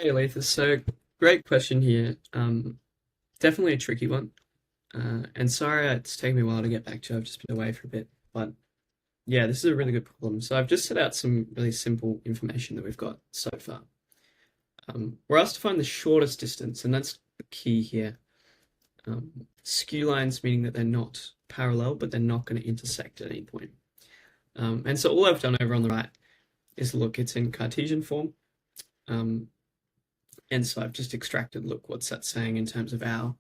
Hey, Letha. So, great question here. Definitely a tricky one. And sorry it's taken me a while to get back to you. I've just been away for a bit. But yeah, this is a really good problem. So, I've just set out some really simple information that we've got so far. We're asked to find the shortest distance, and that's the key here. Skew lines meaning that they're not parallel, but they're not going to intersect at any point. And so, all I've done over on the right is look, it's in Cartesian form. Um, and so I've just extracted, look, what's that saying in terms of our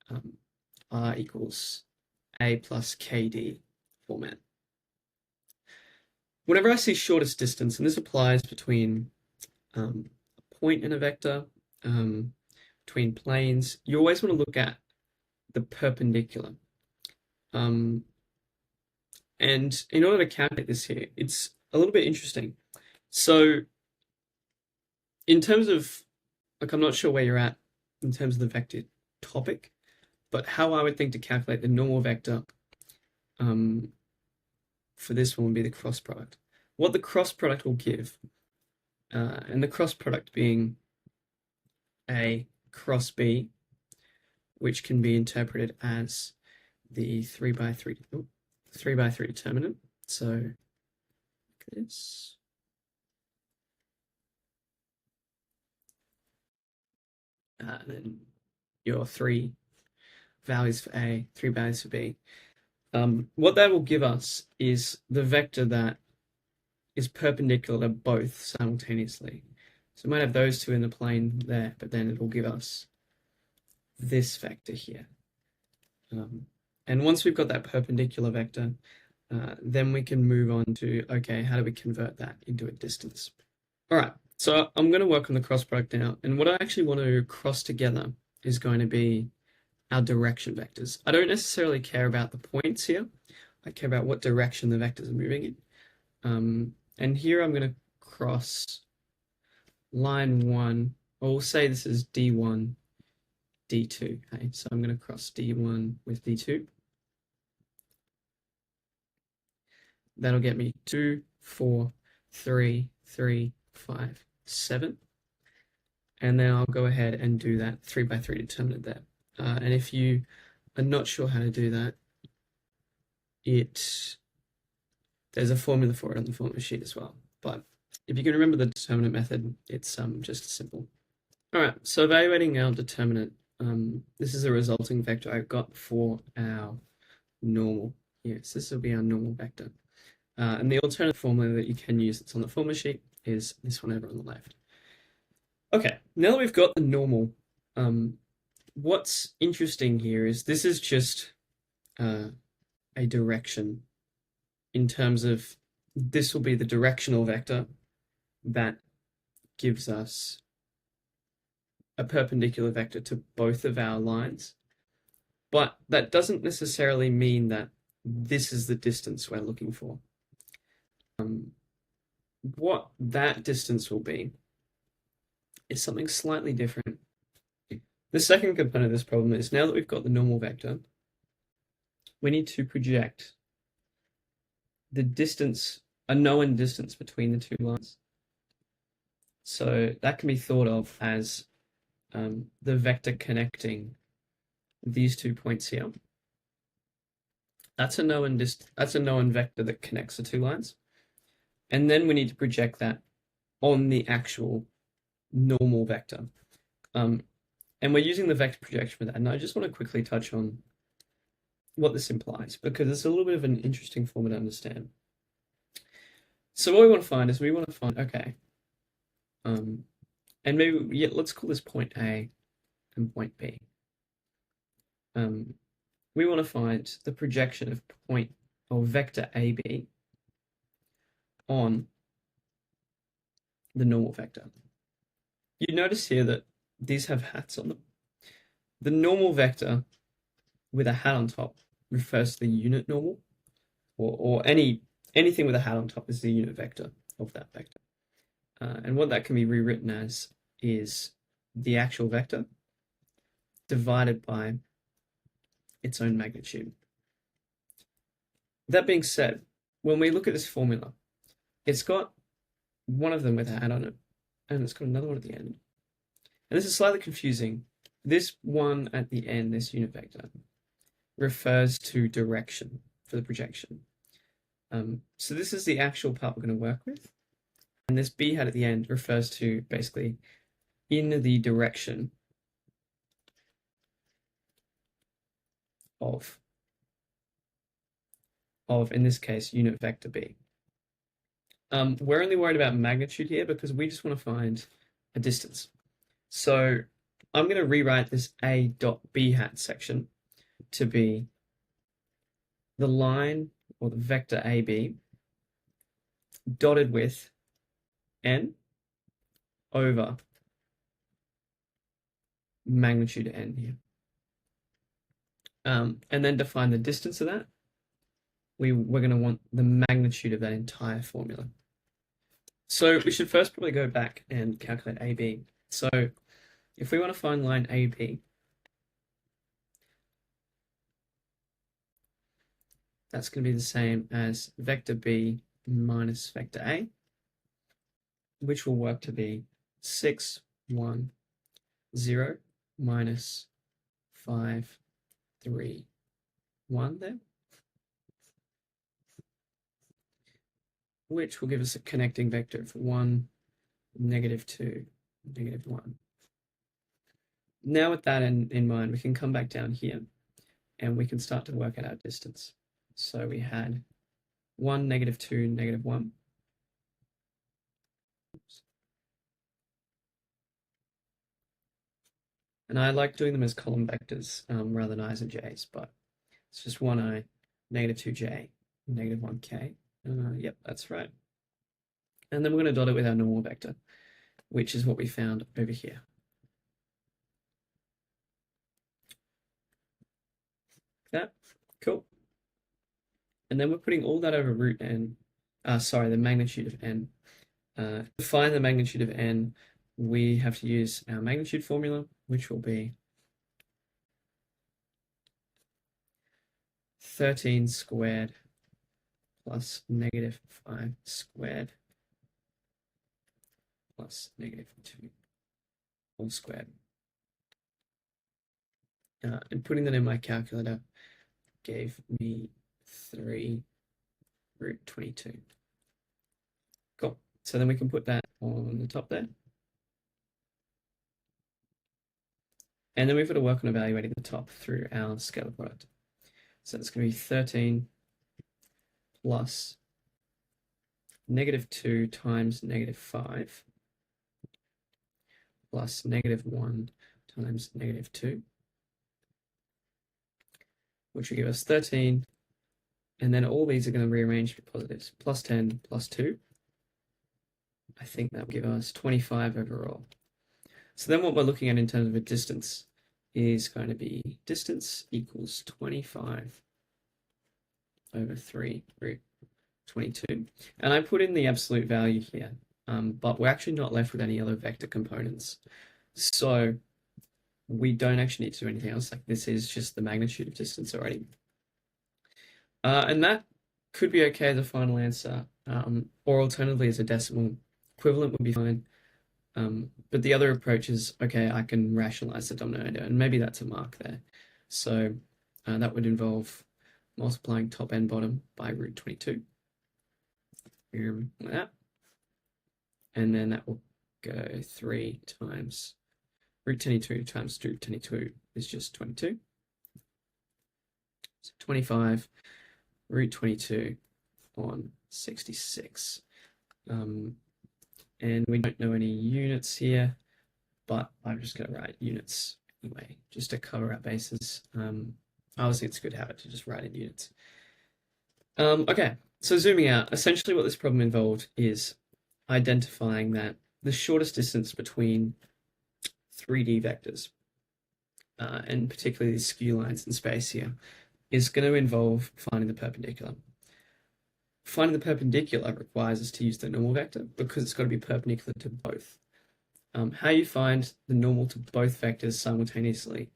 um, R equals A plus KD format. Whenever I see shortest distance, and this applies between a point and a vector, between planes, you always want to look at the perpendicular. And in order to calculate this here, it's a little bit interesting. So in terms of, like, I'm not sure where you're at in terms of the vector topic, but how I would think to calculate the normal vector for this one would be the cross product. What the cross product will give, and the cross product being A cross B, which can be interpreted as the 3 by 3 determinant. So this. Then your 3 values for A, 3 values for B. What that will give us is the vector that is perpendicular to both simultaneously. So we might have those two in the plane there, but then it will give us this vector here. And once we've got that perpendicular vector, then we can move on to, okay, how do we convert that into a distance? All right, so I'm going to work on the cross product now. And what I actually want to cross together is going to be our direction vectors. I don't necessarily care about the points here. I care about what direction the vectors are moving in. And here I'm going to cross line 1, or we'll say this is D1, D2. Okay, so I'm going to cross D1 with D2. That'll get me 2, 4, 3, 3, 5, 7. And then I'll go ahead and do that 3 by 3 determinant there. And if you are not sure how to do that, there's a formula for it on the formula sheet as well. But if you can remember the determinant method, it's just as simple. All right, so evaluating our determinant, this is a resulting vector I've got for our normal here. So this will be our normal vector. And the alternative formula that you can use that's on the formula sheet is this one over on the left. Okay, now that we've got the normal, what's interesting here is this is just a direction in terms of this will be the directional vector that gives us a perpendicular vector to both of our lines. But that doesn't necessarily mean that this is the distance we're looking for. What that distance will be is something slightly different. The second component of this problem is now that we've got the normal vector, we need to project the distance, a known distance between the two lines. So that can be thought of as the vector connecting these 2 points here. That's a known vector that connects the two lines. And then we need to project that on the actual normal vector. And we're using the vector projection for that. And I just want to quickly touch on what this implies, because it's a little bit of an interesting form to understand. So what we want to find is okay, and maybe, let's call this point A and point B. We want to find the projection of point or vector AB on the normal vector. You notice here that these have hats on them. The normal vector with a hat on top refers to the unit normal, or anything with a hat on top is the unit vector of that vector. And what that can be rewritten as is the actual vector divided by its own magnitude. That being said, when we look at this formula, it's got one of them with a hat on it, and it's got another one at the end. And this is slightly confusing. This one at the end, this unit vector, refers to direction for the projection. So this is the actual part we're going to work with. And this b hat at the end refers to basically in the direction of in this case, unit vector b. We're only worried about magnitude here because we just want to find a distance. So I'm going to rewrite this a dot b hat section to be the line or the vector AB dotted with n over magnitude n here. And then define the distance of that. We're going to want the magnitude of that entire formula. So we should first probably go back and calculate AB. So if we want to find line AB, that's going to be the same as vector B minus vector A, which will work to be 6, 1, 0, minus 5, 3, 1 there, which will give us a connecting vector of 1, negative 2, negative 1. Now with that in mind, we can come back down here and we can start to work out our distance. So we had 1, negative 2, negative 1. Oops. And I like doing them as column vectors rather than i's and j's, but it's just 1i, negative 2j, negative 1k. Yep, that's right. And then we're going to dot it with our normal vector, which is what we found over here. That, cool. And then we're putting all that over root n, the magnitude of n. To find the magnitude of n, we have to use our magnitude formula, which will be 13 squared plus negative 5 squared plus negative 2 all squared. And putting that in my calculator gave me 3 root 22. Cool. So then we can put that on the top there. And then we've got to work on evaluating the top through our scalar product. So it's going to be 13 plus negative 2 times negative 5 plus negative 1 times negative 2, which will give us 13. And then all these are going to rearrange to positives. Plus 10 plus 2. I think that will give us 25 overall. So then what we're looking at in terms of a distance is going to be distance equals 25 over 3 root 22. And I put in the absolute value here, but we're actually not left with any other vector components. So we don't actually need to do anything else. Like this is just the magnitude of distance already. And that could be okay as a final answer, or alternatively as a decimal equivalent would be fine. But the other approach is, okay, I can rationalize the denominator, and maybe that's a mark there. So that would involve multiplying top and bottom by root 22. Like that. And then that will go 3 times root 22 times root 22 is just 22. So 25 root 22 on 66. And we don't know any units here, but I'm just going to write units anyway, just to cover our bases. Obviously, it's a good habit to just write in units. Okay, so zooming out, essentially what this problem involved is identifying that the shortest distance between 3D vectors, and particularly these skew lines in space here, is going to involve finding the perpendicular. Finding the perpendicular requires us to use the normal vector because it's got to be perpendicular to both. How you find the normal to both vectors simultaneously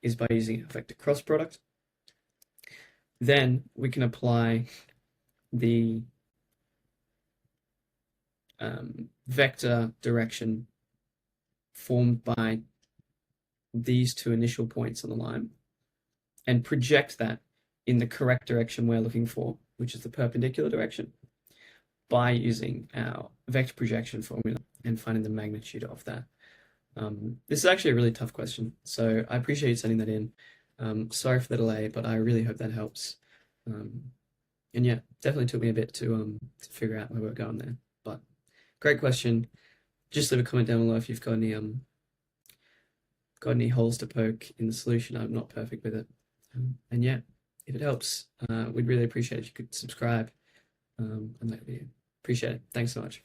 is by using a vector cross product. Then we can apply the vector direction formed by these two initial points on the line and project that in the correct direction we're looking for, which is the perpendicular direction, by using our vector projection formula and finding the magnitude of that. This is actually a really tough question, so I appreciate you sending that in. Sorry for the delay, but I really hope that helps. And yeah, definitely took me a bit to figure out where we're going there. But great question. Just leave a comment down below if you've got any holes to poke in the solution. I'm not perfect with it. And yeah, if it helps, we'd really appreciate it if you could subscribe and like the video. Appreciate it. Thanks so much.